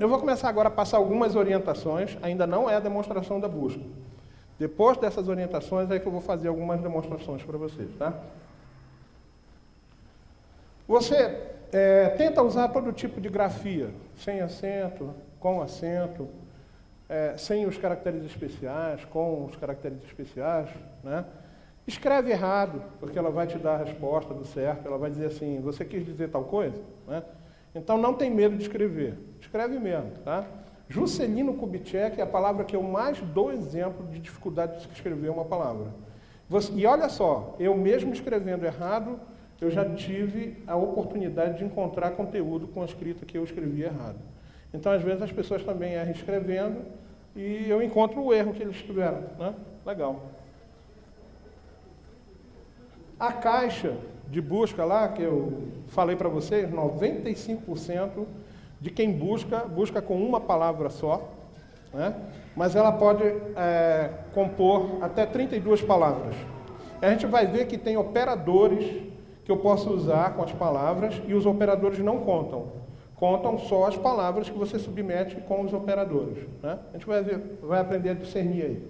Eu vou começar agora a passar algumas orientações, ainda não é a demonstração da busca. Depois dessas orientações é que eu vou fazer algumas demonstrações para vocês, tá? Você tenta usar todo tipo de grafia, sem acento, com acento, sem os caracteres especiais, com os caracteres especiais, né? Escreve errado, porque ela vai te dar a resposta do certo, ela vai dizer assim, você quis dizer tal coisa, né? Então não tem medo de escrever, escreve mesmo, tá? Juscelino Kubitschek é a palavra que eu mais dou exemplo de dificuldade de escrever uma palavra. E olha só, eu mesmo escrevendo errado, eu já tive a oportunidade de encontrar conteúdo com a escrita que eu escrevi errado. Então, às vezes, as pessoas também erram escrevendo e eu encontro o erro que eles tiveram, né? Legal. A caixa de busca lá, que eu falei para vocês, 95% de quem busca com uma palavra só, né? Mas ela pode compor até 32 palavras. A gente vai ver que tem operadores que eu posso usar com as palavras e os operadores não contam. Contam só as palavras que você submete com os operadores, né? A gente vai aprender a discernir aí.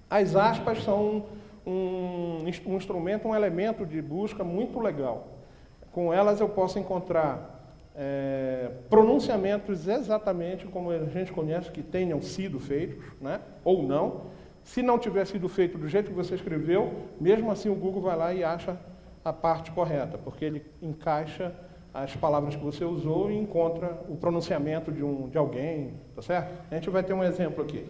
As aspas são um instrumento, um elemento de busca muito legal. Com elas eu posso encontrar pronunciamentos exatamente como a gente conhece que tenham sido feitos, né? Ou não. Se não tiver sido feito do jeito que você escreveu, mesmo assim o Google vai lá e acha a parte correta, porque ele encaixa as palavras que você usou e encontra o pronunciamento de alguém, tá certo? A gente vai ter um exemplo aqui.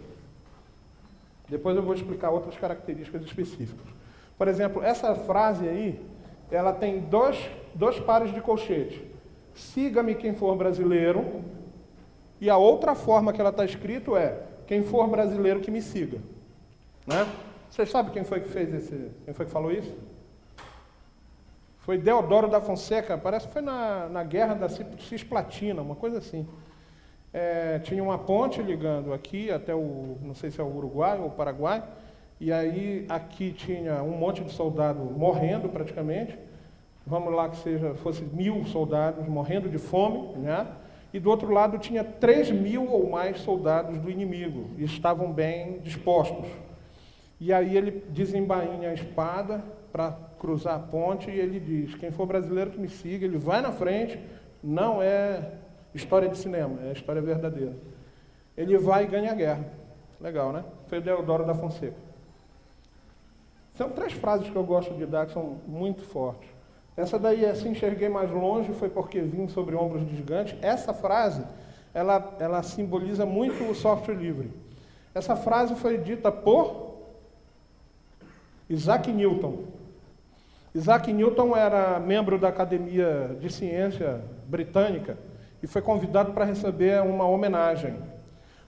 Depois eu vou explicar outras características específicas. Por exemplo, essa frase aí, ela tem dois pares de colchete. Siga-me quem for brasileiro. E a outra forma que ela está escrito é, quem for brasileiro que me siga. Né? Vocês sabem quem foi que quem foi que falou isso? Foi Deodoro da Fonseca, parece que foi na guerra da Cisplatina, uma coisa assim. Tinha uma ponte ligando aqui até não sei se é o Uruguai ou o Paraguai, e aí aqui tinha um monte de soldado morrendo praticamente, vamos lá que fosse 1000 soldados morrendo de fome, né? E do outro lado tinha 3000 ou mais soldados do inimigo, e estavam bem dispostos. E aí ele desembainha a espada para cruzar a ponte e ele diz, quem for brasileiro que me siga, ele vai na frente, não é história de cinema, é história verdadeira. Ele vai e ganha a guerra. Legal, né? Foi o Deodoro da Fonseca. São 3 frases que eu gosto de dar, que são muito fortes. Essa daí é, se enxerguei mais longe, foi porque vim sobre ombros de gigantes. Essa frase, ela simboliza muito o software livre. Essa frase foi dita por Isaac Newton. Isaac Newton era membro da Academia de Ciência Britânica e foi convidado para receber uma homenagem.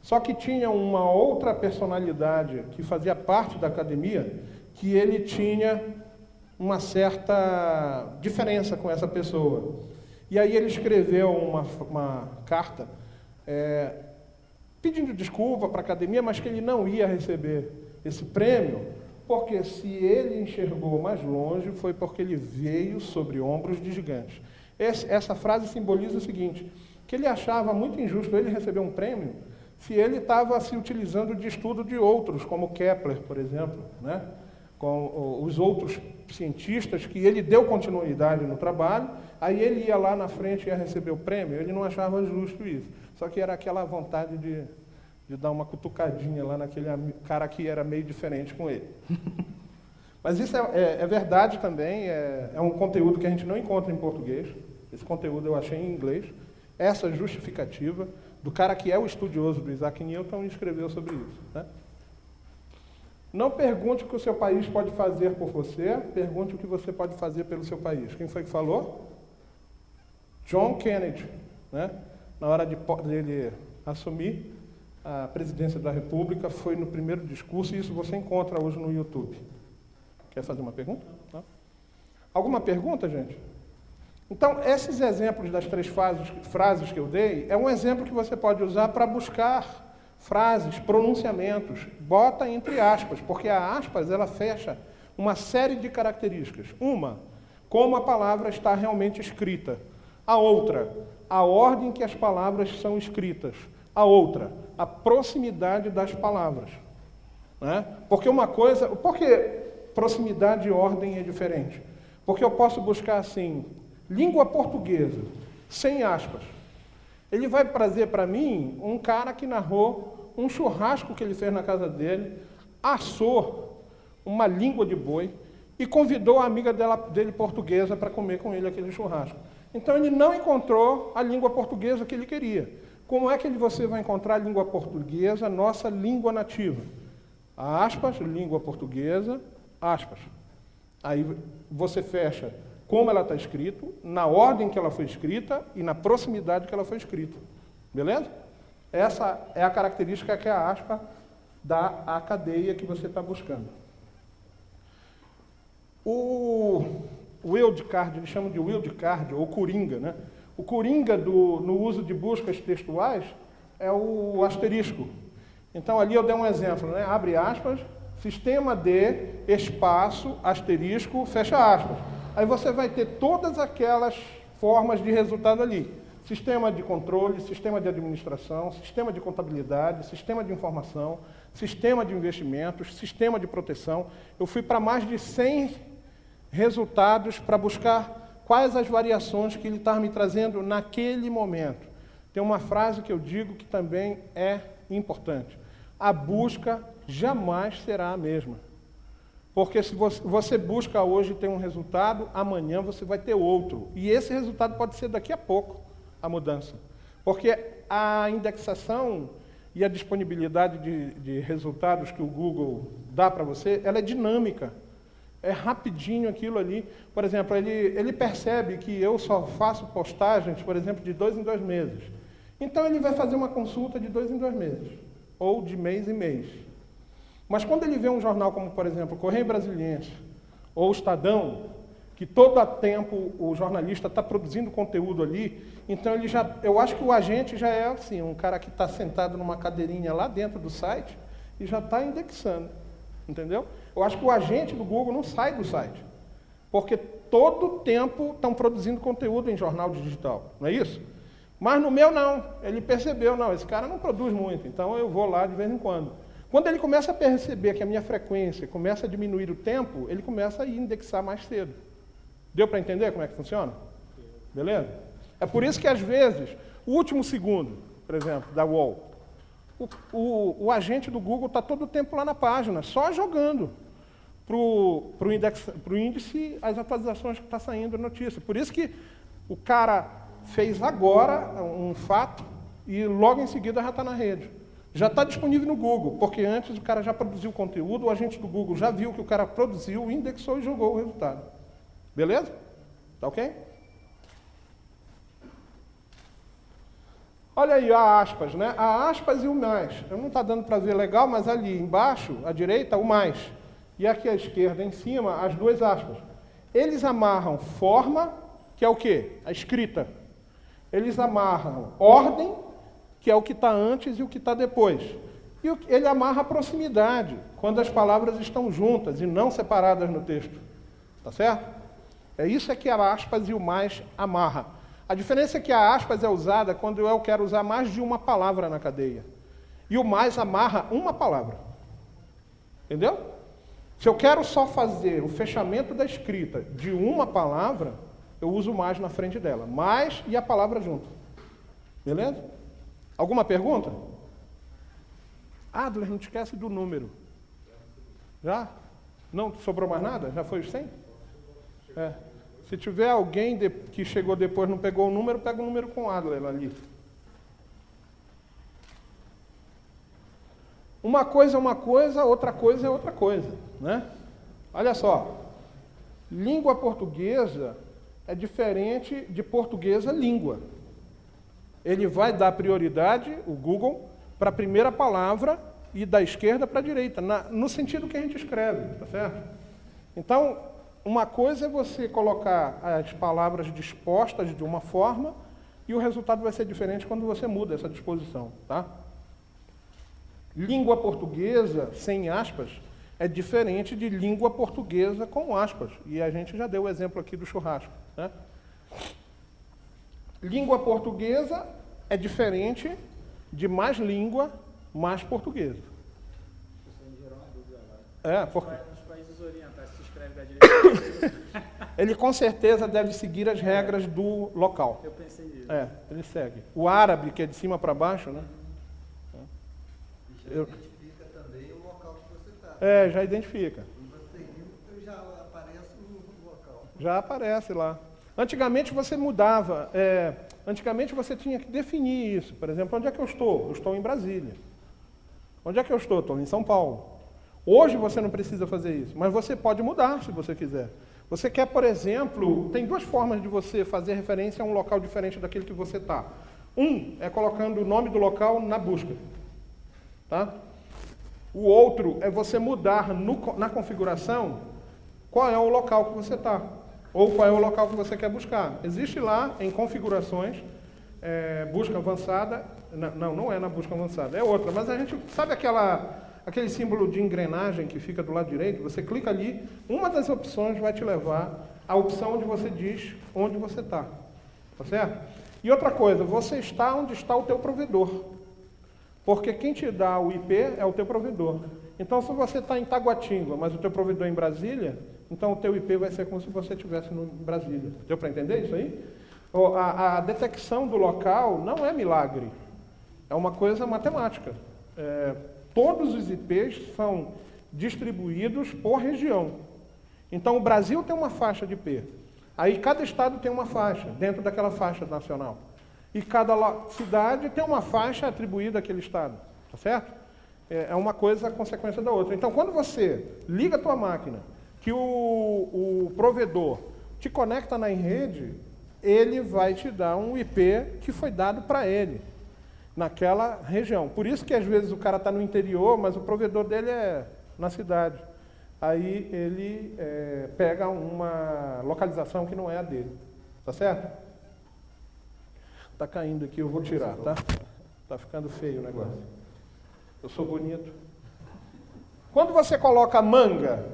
Só que tinha uma outra personalidade que fazia parte da academia, que ele tinha uma certa diferença com essa pessoa. E aí ele escreveu uma carta pedindo desculpa para a academia, mas que ele não ia receber esse prêmio, porque se ele enxergou mais longe, foi porque ele veio sobre ombros de gigantes. Essa frase simboliza o seguinte, que ele achava muito injusto ele receber um prêmio se ele estava se utilizando de estudo de outros, como Kepler, por exemplo, né? Com os outros cientistas que ele deu continuidade no trabalho, aí ele ia lá na frente e ia receber o prêmio, ele não achava justo isso. Só que era aquela vontade de dar uma cutucadinha lá naquele cara que era meio diferente com ele. Mas isso é verdade também, é um conteúdo que a gente não encontra em português, esse conteúdo eu achei em inglês, essa justificativa do cara que é o estudioso do Isaac Newton e escreveu sobre isso, né? Não pergunte o que o seu país pode fazer por você, pergunte o que você pode fazer pelo seu país. Quem foi que falou? John Kennedy, né? Na hora dele assumir a presidência da República, foi no primeiro discurso, e isso você encontra hoje no YouTube. Quer fazer uma pergunta? Não? Alguma pergunta, gente? Então, esses exemplos das 3 frases que eu dei, é um exemplo que você pode usar para buscar frases, pronunciamentos. Bota entre aspas, porque a aspas, ela fecha uma série de características. Uma, como a palavra está realmente escrita. A outra, a ordem que as palavras são escritas. A outra, a proximidade das palavras. Né? Porque uma coisa... Por que proximidade e ordem é diferente? Porque eu posso buscar assim, língua portuguesa, sem aspas. Ele vai trazer para mim um cara que narrou um churrasco que ele fez na casa dele, assou uma língua de boi e convidou a amiga dele portuguesa para comer com ele aquele churrasco. Então ele não encontrou a língua portuguesa que ele queria. Como é que você vai encontrar a língua portuguesa, nossa língua nativa? Aspas, língua portuguesa, aspas. Aí você fecha como ela está escrito, na ordem que ela foi escrita e na proximidade que ela foi escrita. Beleza? Essa é a característica que a aspa dá à cadeia que você está buscando. O wildcard, eles chamam de wildcard, ou coringa, né? O coringa no uso de buscas textuais é o asterisco. Então, ali eu dei um exemplo, né? Abre aspas, sistema de espaço, asterisco, fecha aspas. Aí você vai ter todas aquelas formas de resultado ali. Sistema de controle, sistema de administração, sistema de contabilidade, sistema de informação, sistema de investimentos, sistema de proteção. Eu fui para mais de 100 resultados para buscar quais as variações que ele estava me trazendo naquele momento. Tem uma frase que eu digo que também é importante. A busca jamais será a mesma. Porque se você busca hoje ter um resultado, amanhã você vai ter outro. E esse resultado pode ser daqui a pouco, a mudança. Porque a indexação e a disponibilidade de resultados que o Google dá para você, ela é dinâmica. É rapidinho aquilo ali. Por exemplo, ele percebe que eu só faço postagens, por exemplo, de 2 em 2 meses. Então ele vai fazer uma consulta de 2 em 2 meses. Ou de mês em mês. Mas quando ele vê um jornal como, por exemplo, o Correio Brasiliense ou o Estadão, que todo o tempo o jornalista está produzindo conteúdo ali, então eu acho que o agente já é assim, um cara que está sentado numa cadeirinha lá dentro do site e já está indexando, entendeu? Eu acho que o agente do Google não sai do site, porque todo o tempo estão produzindo conteúdo em jornal digital, não é isso? Mas no meu não, ele percebeu, não, esse cara não produz muito, então eu vou lá de vez em quando. Quando ele começa a perceber que a minha frequência começa a diminuir o tempo, ele começa a indexar mais cedo. Deu para entender como é que funciona? Beleza? É por isso que, às vezes, o último segundo, por exemplo, da UOL, o agente do Google está todo o tempo lá na página, só jogando para o índice as atualizações que está saindo da notícia. Por isso que o cara fez agora um fato e logo em seguida já está na rede. Já está disponível no Google, porque antes o cara já produziu o conteúdo, o agente do Google já viu que o cara produziu, indexou e jogou o resultado. Beleza? Tá ok? Olha aí a aspas, né? A aspas e o mais. Não está dando para ver legal, mas ali embaixo, à direita, o mais. E aqui à esquerda, em cima, as 2 aspas. Eles amarram forma, que é o quê? A escrita. Eles amarram ordem, que é o que está antes e o que está depois. E ele amarra a proximidade, quando as palavras estão juntas e não separadas no texto. Tá certo? É isso que a aspas e o mais amarra. A diferença é que a aspas é usada quando eu quero usar mais de uma palavra na cadeia. E o mais amarra uma palavra. Entendeu? Se eu quero só fazer o fechamento da escrita de uma palavra, eu uso o mais na frente dela. Mais e a palavra junto. Beleza? Alguma pergunta? Adler, não te esquece do número. Já? Não sobrou mais nada? Já foi os 100? É. Se tiver alguém que chegou depois e não pegou o número, pega o número com Adler ali. Uma coisa é uma coisa, outra coisa é outra coisa. Né? Olha só. Língua portuguesa é diferente de portuguesa língua. Ele vai dar prioridade, o Google, para a primeira palavra e da esquerda para a direita, no sentido que a gente escreve, tá certo? Então, uma coisa é você colocar as palavras dispostas de uma forma e o resultado vai ser diferente quando você muda essa disposição, tá? Língua portuguesa, sem aspas, é diferente de língua portuguesa com aspas. E a gente já deu o exemplo aqui do churrasco, né? Língua portuguesa é diferente de mais língua, mais portuguesa. Isso me gerou uma dúvida agora. Porque Nos países orientais se escreve da direita. ele com certeza deve seguir as regras do local. Eu pensei nisso. Ele segue. O árabe, que é de cima para baixo, né? Já identifica também o local que você está. Já identifica. E você entra, já aparece o local. Já aparece lá. Antigamente você mudava. Antigamente você tinha que definir isso. Por exemplo, onde é que eu estou? Eu estou em Brasília. Onde é que eu estou? Estou em São Paulo. Hoje você não precisa fazer isso, mas você pode mudar se você quiser. Você quer, por exemplo, tem duas formas de você fazer referência a um local diferente daquele que você está. Um é colocando o nome do local na busca. Tá? O outro é você mudar na configuração qual é o local que você está, ou qual é o local que você quer buscar. Existe lá em configurações, busca avançada, não é na busca avançada, é outra, mas a gente sabe aquele símbolo de engrenagem que fica do lado direito? Você clica ali, uma das opções vai te levar à opção onde você diz onde você está. Tá certo? E outra coisa, você está onde está o teu provedor. Porque quem te dá o IP é o teu provedor. Então, se você está em Taguatinga, mas o teu provedor é em Brasília, então o teu IP vai ser como se você estivesse em Brasília. Deu para entender isso aí? A detecção do local não é milagre. É uma coisa matemática. Todos os IPs são distribuídos por região. Então, o Brasil tem uma faixa de IP. Aí, cada estado tem uma faixa, dentro daquela faixa nacional. E cada cidade tem uma faixa atribuída àquele estado. Tá certo? É uma coisa consequência da outra. Então, quando você liga a tua máquina, que o provedor te conecta na rede, ele vai te dar um IP que foi dado para ele, naquela região. Por isso que às vezes o cara está no interior, mas o provedor dele é na cidade. Aí ele pega uma localização que não é a dele. Tá certo? Tá caindo aqui, eu vou tirar, tá? Tá ficando feio o negócio. Eu sou bonito. Quando você coloca manga,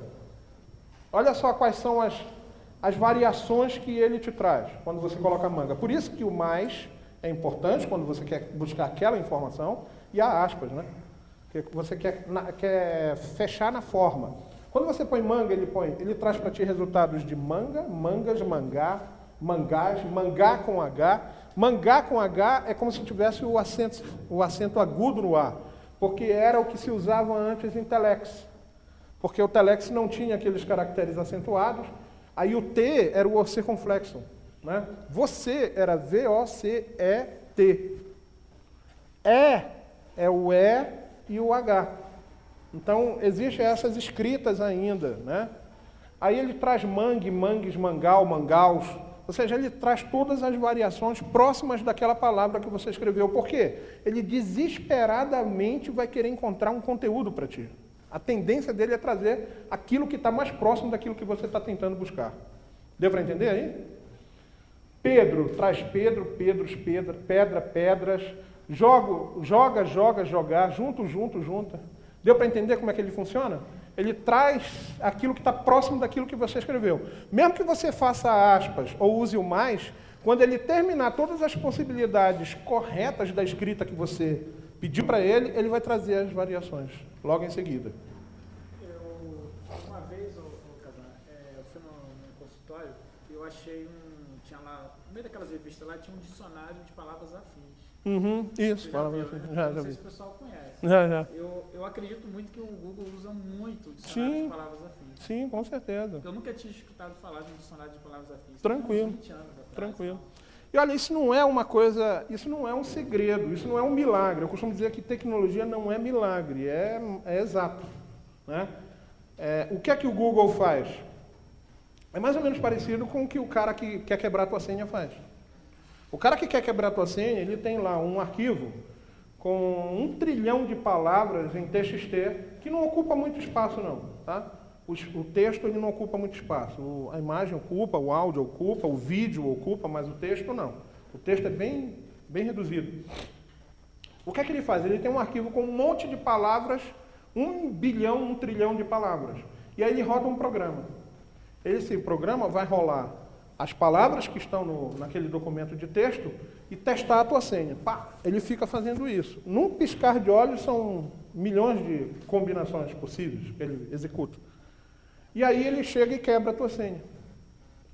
olha só quais são as variações que ele te traz, quando você coloca manga. Por isso que o mais é importante, quando você quer buscar aquela informação, e há aspas, né? Que você quer fechar na forma. Quando você põe manga, ele traz para ti resultados de manga, mangas, mangá, mangás, mangá com H. Mangá com H é como se tivesse o acento agudo no A, porque era o que se usava antes em telex. Porque o telex não tinha aqueles caracteres acentuados, aí o T era o circunflexo. Né? Você era V-O-C-E-T. É o E e o H. Então, existem essas escritas ainda. Né? Aí ele traz mangue, mangues, mangal, mangaus. Ou seja, ele traz todas as variações próximas daquela palavra que você escreveu. Por quê? Ele desesperadamente vai querer encontrar um conteúdo para ti. A tendência dele é trazer aquilo que está mais próximo daquilo que você está tentando buscar. Deu para entender aí? Pedro traz Pedro, pedros, pedra, pedras. Joga, jogar, junto, junta. Deu para entender como é que ele funciona? Ele traz aquilo que está próximo daquilo que você escreveu. Mesmo que você faça aspas ou use o mais, quando ele terminar todas as possibilidades corretas da escrita que você pediu para ele, ele vai trazer as variações logo em seguida. Uma vez, eu fui num consultório e eu achei tinha lá, no meio daquelas revistas lá, tinha um dicionário de palavras afins. Isso, palavras afins. afins. Não sei se o pessoal conhece. Já. Eu acredito muito que o Google usa muito o dicionário de palavras afins. Sim, com certeza. Eu nunca tinha escutado falar de um dicionário de palavras afins. Tranquilo. 20 anos atrás, Tranquilo. E olha, isso não é uma coisa, isso não é um segredo, isso não é um milagre. Eu costumo dizer que tecnologia não é milagre, é exato. Né? O que é que o Google faz? É mais ou menos parecido com o que o cara que quer quebrar a tua senha faz. O cara que quer quebrar a tua senha, ele tem lá um arquivo com 1 trilhão de palavras em TXT, que não ocupa muito espaço não, tá? O texto ele não ocupa muito espaço, a imagem ocupa, o áudio ocupa, o vídeo ocupa, mas o texto não. O texto é bem reduzido. O que é que ele faz? Ele tem um arquivo com um monte de palavras, 1 bilhão, 1 trilhão de palavras. E aí ele roda um programa. Esse programa vai rolar as palavras que estão naquele documento de texto e testar a tua senha. Pá, ele fica fazendo isso. Num piscar de olhos são milhões de combinações possíveis que ele executa. E aí ele chega e quebra a tua senha.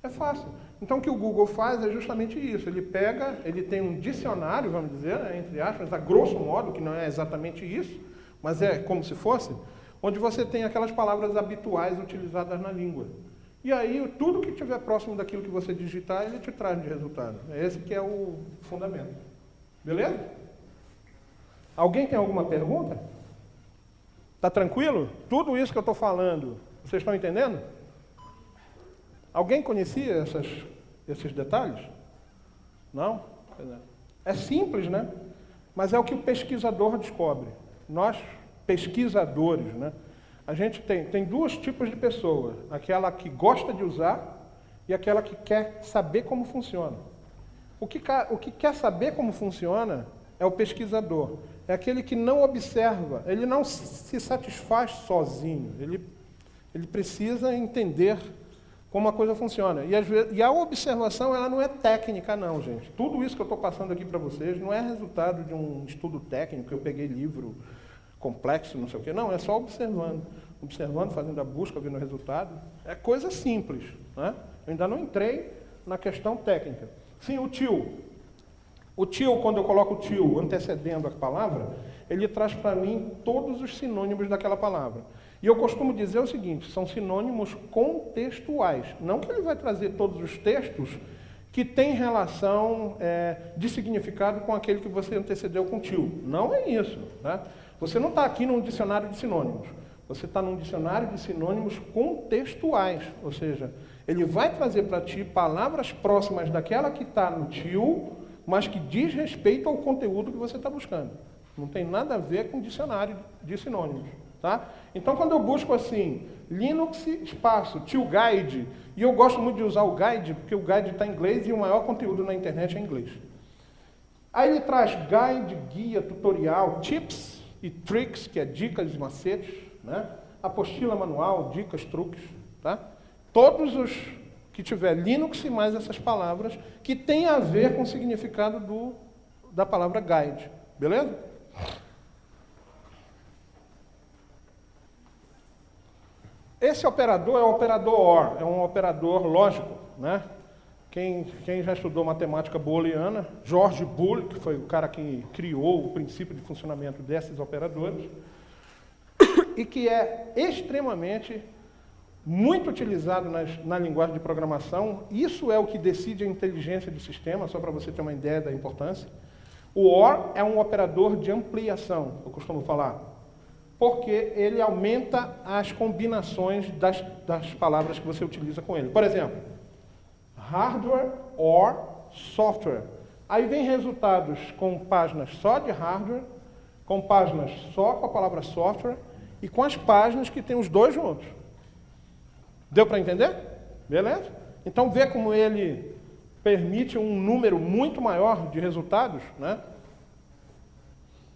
É fácil. Então o que o Google faz é justamente isso. Ele pega, ele tem um dicionário, vamos dizer, né, entre aspas, a grosso modo, que não é exatamente isso, mas é como se fosse, onde você tem aquelas palavras habituais utilizadas na língua. E aí, tudo que estiver próximo daquilo que você digitar, ele te traz de resultado. É esse que é o fundamento. Beleza? Alguém tem alguma pergunta? Está tranquilo? Tudo isso que eu estou falando, vocês estão entendendo? Alguém conhecia esses detalhes? Não? É simples, né? Mas é o que o pesquisador descobre. Nós, pesquisadores, né? A gente tem dois tipos de pessoa. Aquela que gosta de usar e aquela que quer saber como funciona. O que quer saber como funciona é o pesquisador. É aquele que não observa, ele não se satisfaz sozinho. Ele precisa entender como a coisa funciona. E a observação, ela não é técnica, não, gente. Tudo isso que eu estou passando aqui para vocês não é resultado de um estudo técnico, eu peguei livro complexo, não sei o quê. Não, é só observando, fazendo a busca, vendo o resultado. É coisa simples, né? Eu ainda não entrei na questão técnica. Sim, o tio. O tio, quando eu coloco o tio antecedendo a palavra, ele traz para mim todos os sinônimos daquela palavra. E eu costumo dizer o seguinte, são sinônimos contextuais. Não que ele vai trazer todos os textos que têm relação de significado com aquele que você antecedeu com tio. Não é isso, né? Você não está aqui num dicionário de sinônimos. Você está num dicionário de sinônimos contextuais. Ou seja, ele vai trazer para ti palavras próximas daquela que está no tio, mas que diz respeito ao conteúdo que você está buscando. Não tem nada a ver com dicionário de sinônimos. Tá? Então, quando eu busco assim, Linux, espaço, tio guide, e eu gosto muito de usar o guide, porque o guide está em inglês e o maior conteúdo na internet é em inglês. Aí ele traz guide, guia, tutorial, tips e tricks, que é dicas e macetes, né? Apostila manual, dicas, truques, tá? Todos os que tiver Linux e mais essas palavras que tem a ver com o significado da palavra guide, beleza? Esse operador é o operador OR, é um operador lógico, né? Quem já estudou matemática booleana, George Boole, que foi o cara que criou o princípio de funcionamento desses operadores, e que é extremamente muito utilizado na linguagem de programação. Isso é o que decide a inteligência do sistema, só para você ter uma ideia da importância. O OR é um operador de ampliação, eu costumo falar, porque ele aumenta as combinações das palavras que você utiliza com ele. Por exemplo, hardware or software. Aí vem resultados com páginas só de hardware, com páginas só com a palavra software e com as páginas que tem os dois juntos. Deu para entender? Beleza? Então vê como ele permite um número muito maior de resultados, né?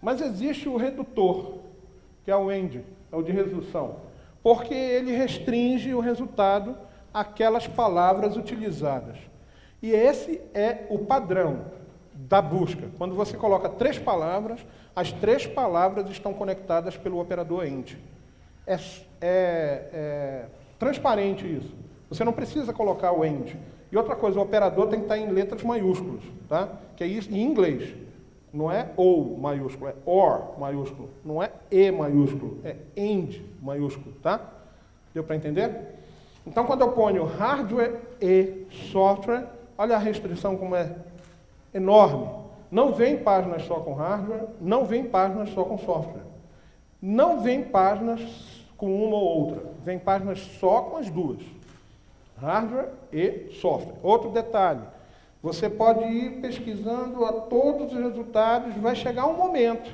Mas existe o redutor, que é o AND, é o de resolução, porque ele restringe o resultado àquelas palavras utilizadas. E esse é o padrão da busca. Quando você coloca 3 palavras, as 3 palavras estão conectadas pelo operador AND. É transparente isso. Você não precisa colocar o AND. E outra coisa, o operador tem que estar em letras maiúsculas, tá? Que é isso em inglês. Não é OU maiúsculo, é OR maiúsculo. Não é E maiúsculo, é AND maiúsculo, tá? Deu para entender? Então, quando eu ponho hardware e software, olha a restrição como é enorme. Não vem páginas só com hardware, não vem páginas só com software. Não vem páginas com uma ou outra, vem páginas só com as duas. Hardware e software. Outro detalhe, você pode ir pesquisando a todos os resultados, vai chegar um momento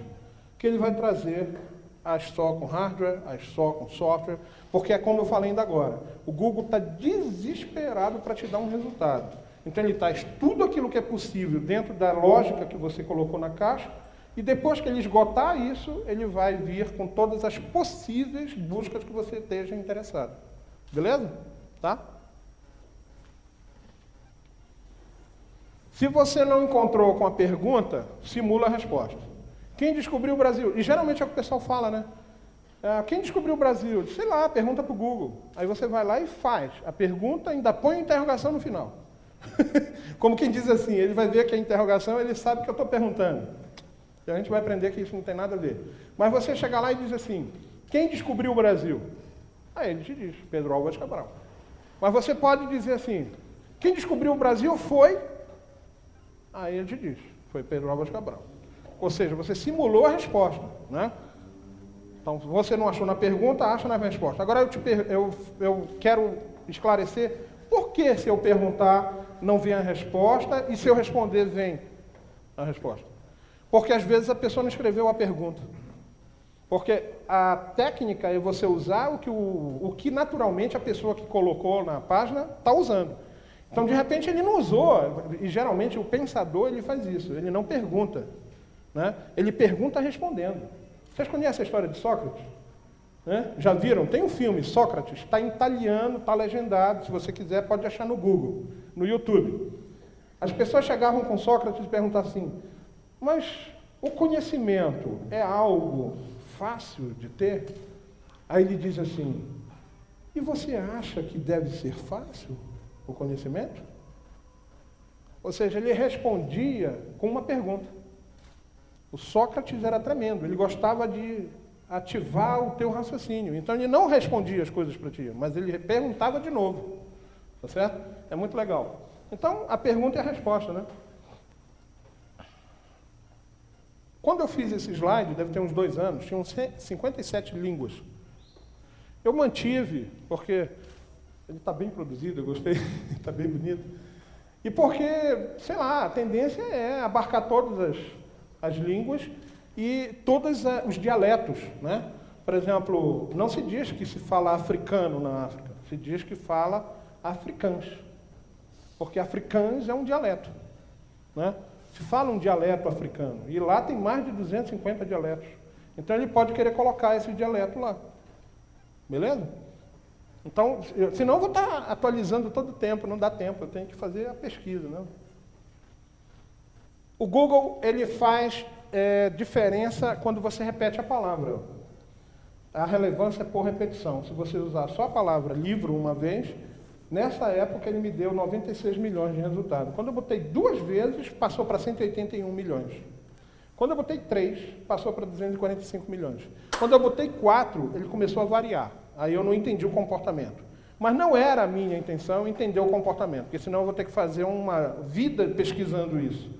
que ele vai trazer as só com hardware, as só com software, porque é como eu falei ainda agora, o Google está desesperado para te dar um resultado. Então ele traz tudo aquilo que é possível dentro da lógica que você colocou na caixa, e depois que ele esgotar isso, ele vai vir com todas as possíveis buscas que você esteja interessado. Beleza? Tá? Se você não encontrou com a pergunta, simula a resposta. Quem descobriu o Brasil? E geralmente é o que o pessoal fala, né? Quem descobriu o Brasil? Sei lá, pergunta para o Google. Aí você vai lá e faz a pergunta, ainda põe a interrogação no final. Como quem diz assim, ele vai ver que a interrogação, ele sabe que eu estou perguntando. E a gente vai aprender que isso não tem nada a ver. Mas você chega lá e diz assim, quem descobriu o Brasil? Aí ele te diz, Pedro Álvares Cabral. Mas você pode dizer assim, quem descobriu o Brasil foi... Aí ele te diz, foi Pedro Álvares Cabral. Ou seja, você simulou a resposta, né? Então, se você não achou na pergunta, acha na resposta. Agora eu quero esclarecer por que se eu perguntar não vem a resposta e se eu responder vem a resposta. Porque às vezes a pessoa não escreveu a pergunta. Porque a técnica é você usar o que naturalmente a pessoa que colocou na página está usando. Então, de repente, ele não usou, e geralmente o pensador ele faz isso, ele não pergunta, né? Ele pergunta respondendo. Vocês conhecem a história de Sócrates? Né? Já viram? Tem um filme, Sócrates, está em italiano, está legendado, se você quiser pode achar no Google, no YouTube. As pessoas chegavam com Sócrates e perguntavam assim, mas o conhecimento é algo fácil de ter? Aí ele diz assim, e você acha que deve ser fácil o conhecimento? Ou seja, ele respondia com uma pergunta. O Sócrates era tremendo, ele gostava de ativar o teu raciocínio. Então ele não respondia as coisas para ti, mas ele perguntava de novo. Tá certo? É muito legal. Então, a pergunta e a resposta, né? Quando eu fiz esse slide, deve ter uns 2 anos, tinham 57 línguas. Eu mantive, porque ele está bem produzido, eu gostei, está bem bonito. E porque, sei lá, a tendência é abarcar todas as línguas e todos os dialetos, né? Por exemplo, não se diz que se fala africano na África, se diz que fala africans, porque africans é um dialeto, né? Se fala um dialeto africano, e lá tem mais de 250 dialetos. Então ele pode querer colocar esse dialeto lá. Beleza? Então, senão eu vou estar atualizando todo o tempo, não dá tempo, eu tenho que fazer a pesquisa, né? O Google, ele faz diferença quando você repete a palavra. A relevância é por repetição. Se você usar só a palavra livro uma vez, nessa época ele me deu 96 milhões de resultado. Quando eu botei 2 vezes, passou para 181 milhões. Quando eu botei 3, passou para 245 milhões. Quando eu botei 4, ele começou a variar. Aí eu não entendi o comportamento. Mas não era a minha intenção entender o comportamento, porque senão eu vou ter que fazer uma vida pesquisando isso.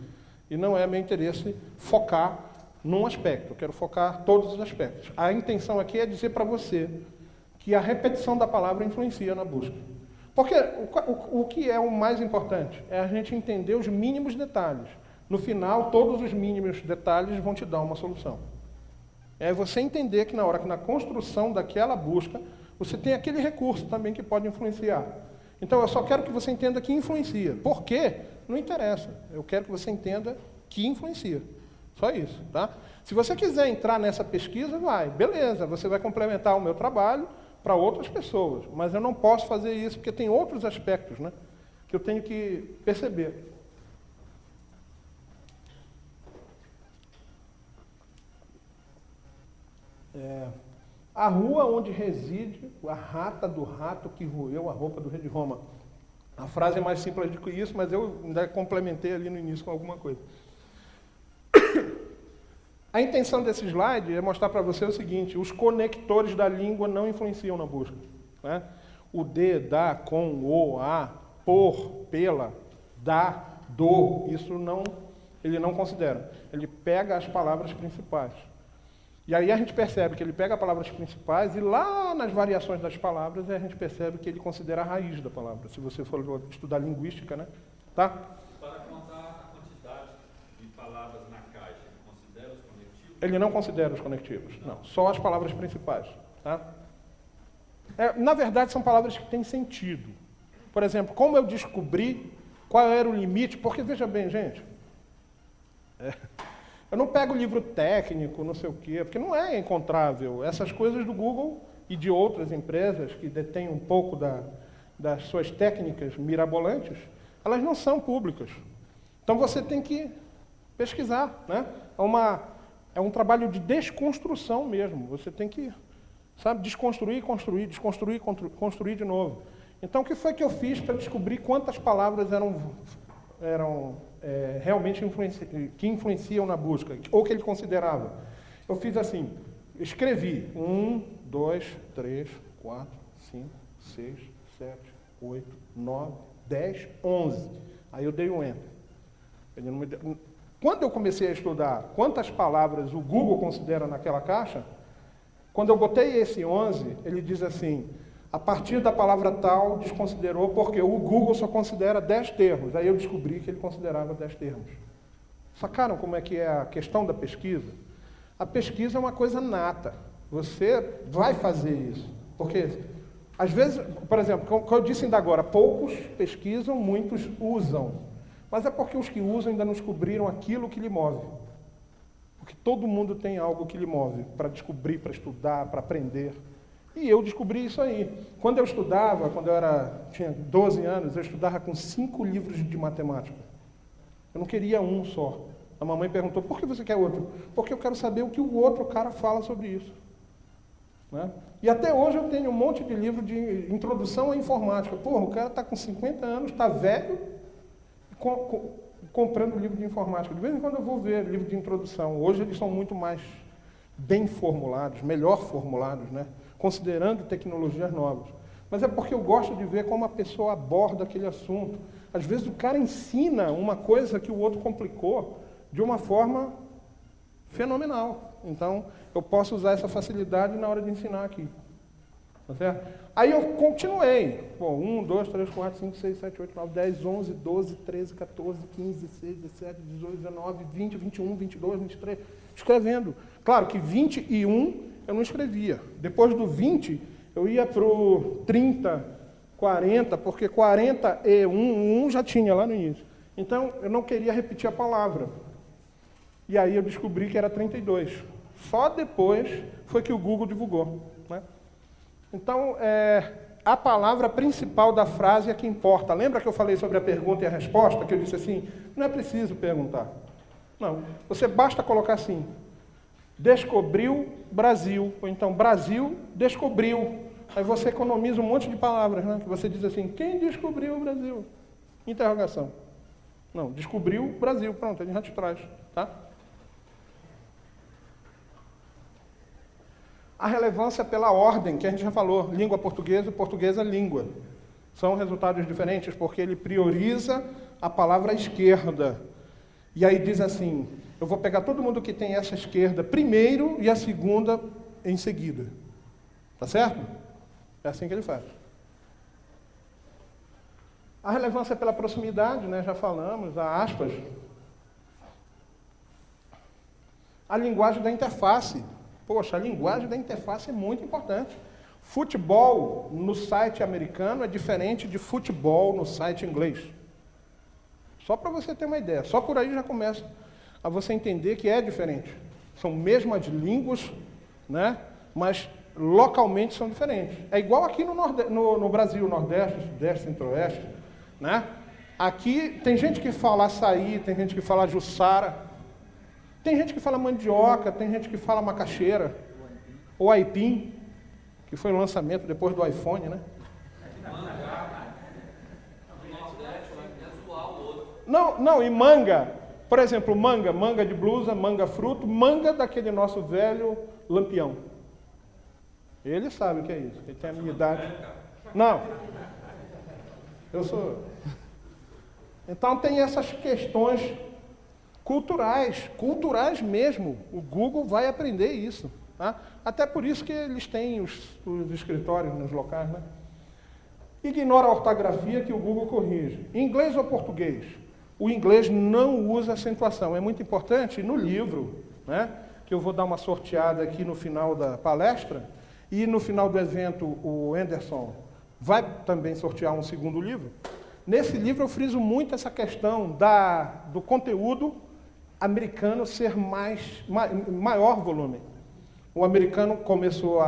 E não é meu interesse focar num aspecto, eu quero focar todos os aspectos. A intenção aqui é dizer para você que a repetição da palavra influencia na busca. Porque o que é o mais importante? É a gente entender os mínimos detalhes. No final, todos os mínimos detalhes vão te dar uma solução. É você entender que na construção daquela busca, você tem aquele recurso também que pode influenciar. Então, eu só quero que você entenda que influencia. Por quê? Não interessa. Eu quero que você entenda que influencia. Só isso, tá? Se você quiser entrar nessa pesquisa, vai. Beleza, você vai complementar o meu trabalho para outras pessoas. Mas eu não posso fazer isso porque tem outros aspectos, né, que eu tenho que perceber. A rua onde reside a rata do rato que roeu a roupa do rei de Roma. A frase é mais simples do que isso, mas eu ainda complementei ali no início com alguma coisa. A intenção desse slide é mostrar para você o seguinte, os conectores da língua não influenciam na busca, né? O de, da, com, o, a, por, pela, da, do, isso não, ele não considera. Ele pega as palavras principais. E aí a gente percebe que ele pega as palavras principais e lá nas variações das palavras a gente percebe que ele considera a raiz da palavra, se você for estudar linguística, né? Tá? Para contar a quantidade de palavras na caixa, ele considera os conectivos? Ele não considera os conectivos, não. Só as palavras principais, tá? Na verdade, são palavras que têm sentido. Por exemplo, como eu descobri qual era o limite, porque veja bem, gente, eu não pego livro técnico, não sei o quê, porque não é encontrável. Essas coisas do Google e de outras empresas que detêm um pouco das suas técnicas mirabolantes, elas não são públicas. Então você tem que pesquisar, né? É um trabalho de desconstrução mesmo. Você tem que, sabe, desconstruir, construir, desconstruir, construir de novo. Então, o que foi que eu fiz para descobrir quantas palavras eram realmente que influenciam na busca, ou que ele considerava? Eu fiz assim, escrevi 1, 2, 3, 4, 5, 6, 7, 8, 9, 10, 11. Aí eu dei um enter. Ele não me deu... Quando eu comecei a estudar quantas palavras o Google considera naquela caixa, quando eu botei esse 11, ele diz assim, a partir da palavra tal, desconsiderou, porque o Google só considera 10 termos. Aí eu descobri que ele considerava 10 termos. Sacaram como é que é a questão da pesquisa? A pesquisa é uma coisa nata. Você vai fazer isso. Porque, às vezes, por exemplo, como eu disse ainda agora, poucos pesquisam, muitos usam. Mas é porque os que usam ainda não descobriram aquilo que lhe move. Porque todo mundo tem algo que lhe move para descobrir, para estudar, para aprender. E eu descobri isso aí. Quando eu estudava, tinha 12 anos, eu estudava com 5 livros de matemática. Eu não queria um só. A mamãe perguntou, por que você quer outro? Porque eu quero saber o que o outro cara fala sobre isso. Né? E até hoje eu tenho um monte de livro de introdução à informática. Porra, o cara está com 50 anos, está velho, comprando livro de informática. De vez em quando eu vou ver livro de introdução. Hoje eles são muito mais bem formulados, melhor formulados, né? Considerando tecnologias novas. Mas é porque eu gosto de ver como a pessoa aborda aquele assunto. Às vezes o cara ensina uma coisa que o outro complicou de uma forma fenomenal. Então, eu posso usar essa facilidade na hora de ensinar aqui. Tá certo? Aí eu continuei. Bom, 1, 2, 3, 4, 5, 6, 7, 8, 9, 10, 11, 12, 13, 14, 15, 16, 17, 18, 19, 20, 21, 22, 23, escrevendo. Claro que 21 eu não escrevia. Depois do 20, eu ia para o 30, 40, porque 40 e 1 já tinha lá no início. Então, eu não queria repetir a palavra. E aí eu descobri que era 32. Só depois foi que o Google divulgou. Né? Então, a palavra principal da frase é que importa. Lembra que eu falei sobre a pergunta e a resposta? Que eu disse assim, não é preciso perguntar. Não, você basta colocar assim, descobriu Brasil, ou então Brasil descobriu. Aí você economiza um monte de palavras, né? Que você diz assim, quem descobriu o Brasil? Interrogação. Não, descobriu o Brasil, pronto, a gente já te traz, tá? A relevância pela ordem, que a gente já falou, língua portuguesa e portuguesa língua. São resultados diferentes porque ele prioriza a palavra esquerda. E aí diz assim, eu vou pegar todo mundo que tem essa esquerda primeiro e a segunda em seguida. Tá certo? É assim que ele faz. A relevância pela proximidade, né, já falamos, a aspas. A linguagem da interface. Poxa, a linguagem da interface é muito importante. Futebol no site americano é diferente de futebol no site inglês. Só para você ter uma ideia. Só por aí já começa a você entender que é diferente. São mesmas línguas, né? Mas localmente são diferentes. É igual aqui no Brasil, Nordeste, Sudeste, Centro-Oeste. Né? Aqui tem gente que fala açaí, tem gente que fala jussara. Tem gente que fala mandioca, tem gente que fala macaxeira, ou aipim, que foi o lançamento depois do iPhone, né? Não, e manga. Por exemplo, manga de blusa, manga fruto, manga daquele nosso velho lampião. Ele sabe o que é isso, ele tem a minha idade. Não. Eu sou... Então tem essas questões culturais mesmo. O Google vai aprender isso. Tá? Até por isso que eles têm os escritórios nos locais. Né? Ignora a ortografia que o Google corrige. Inglês ou português? O inglês não usa acentuação. É muito importante no livro, né, que eu vou dar uma sorteada aqui no final da palestra, e no final do evento o Anderson vai também sortear um segundo livro. Nesse livro eu friso muito essa questão do conteúdo americano ser maior volume. O americano começou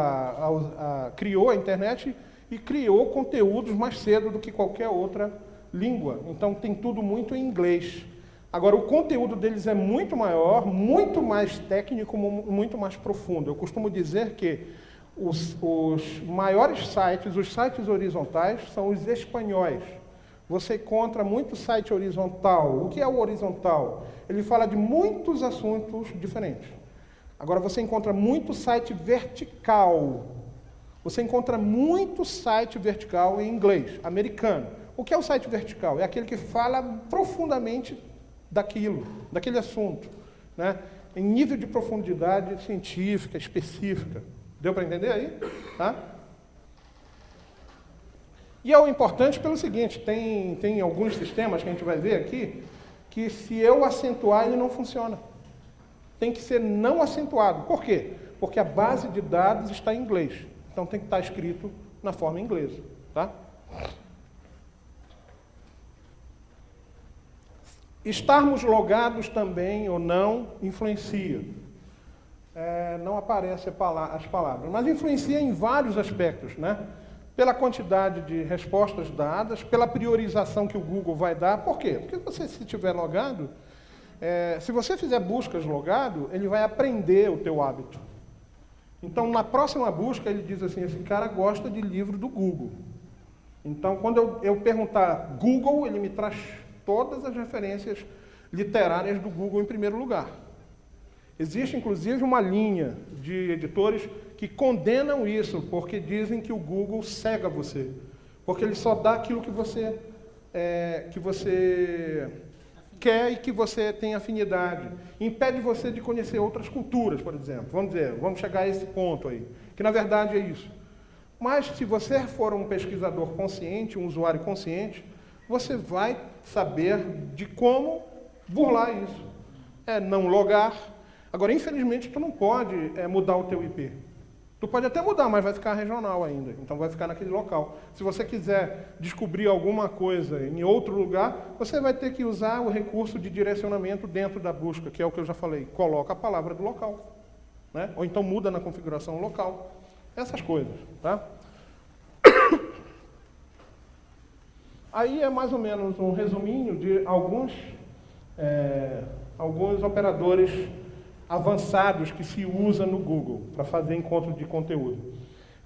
criou a internet e criou conteúdos mais cedo do que qualquer outra língua. Então tem tudo muito em inglês. Agora, o conteúdo deles é muito maior, muito mais técnico, muito mais profundo. Eu costumo dizer que os maiores sites, os sites horizontais, são os espanhóis. Você encontra muito site horizontal. O que é o horizontal? Ele fala de muitos assuntos diferentes. Agora, você encontra muito site vertical. Você encontra muito site vertical em inglês, americano. O que é o site vertical? É aquele que fala profundamente daquele assunto, né? Em nível de profundidade científica, específica. Deu para entender aí? Tá? E é o importante pelo seguinte, tem alguns sistemas que a gente vai ver aqui, que se eu acentuar, ele não funciona. Tem que ser não acentuado. Por quê? Porque a base de dados está em inglês. Então tem que estar escrito na forma inglesa. Tá? Estarmos logados também ou não influencia. Não aparecem as palavras, mas influencia em vários aspectos, né? Pela quantidade de respostas dadas, pela priorização que o Google vai dar. Por quê? Porque você, se estiver logado, se você fizer buscas logado, ele vai aprender o teu hábito. Então, na próxima busca, ele diz assim, esse cara gosta de livro do Google. Então, quando eu perguntar Google, ele me traz todas as referências literárias do Google em primeiro lugar. Existe, inclusive, uma linha de editores que condenam isso, porque dizem que o Google cega você. Porque ele só dá aquilo que você quer e que você tem afinidade. Impede você de conhecer outras culturas, por exemplo. Vamos chegar a esse ponto aí, que na verdade é isso. Mas se você for um pesquisador consciente, um usuário consciente, você vai saber de como burlar isso. Não logar. Agora, infelizmente, tu não pode mudar o teu IP. Tu pode até mudar, mas vai ficar regional ainda. Então vai ficar naquele local. Se você quiser descobrir alguma coisa em outro lugar, você vai ter que usar o recurso de direcionamento dentro da busca, que é o que eu já falei. Coloca a palavra do local. Né? Ou então muda na configuração local. Essas coisas. Tá? Aí é mais ou menos um resuminho de alguns operadores avançados que se usa no Google para fazer encontro de conteúdo.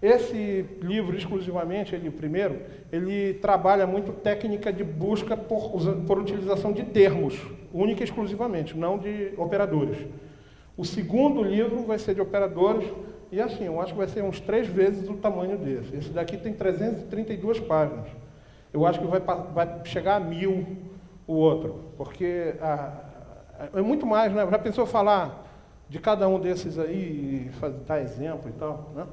Esse livro, exclusivamente, o primeiro, ele trabalha muito técnica de busca por utilização de termos, única e exclusivamente, não de operadores. O segundo livro vai ser de operadores, e assim, eu acho que vai ser uns 3 vezes o tamanho desse. Esse daqui tem 332 páginas. Eu acho que vai chegar a 1000 o outro, porque é muito mais, né? Já pensou falar de cada um desses aí e dar exemplo e tal, né?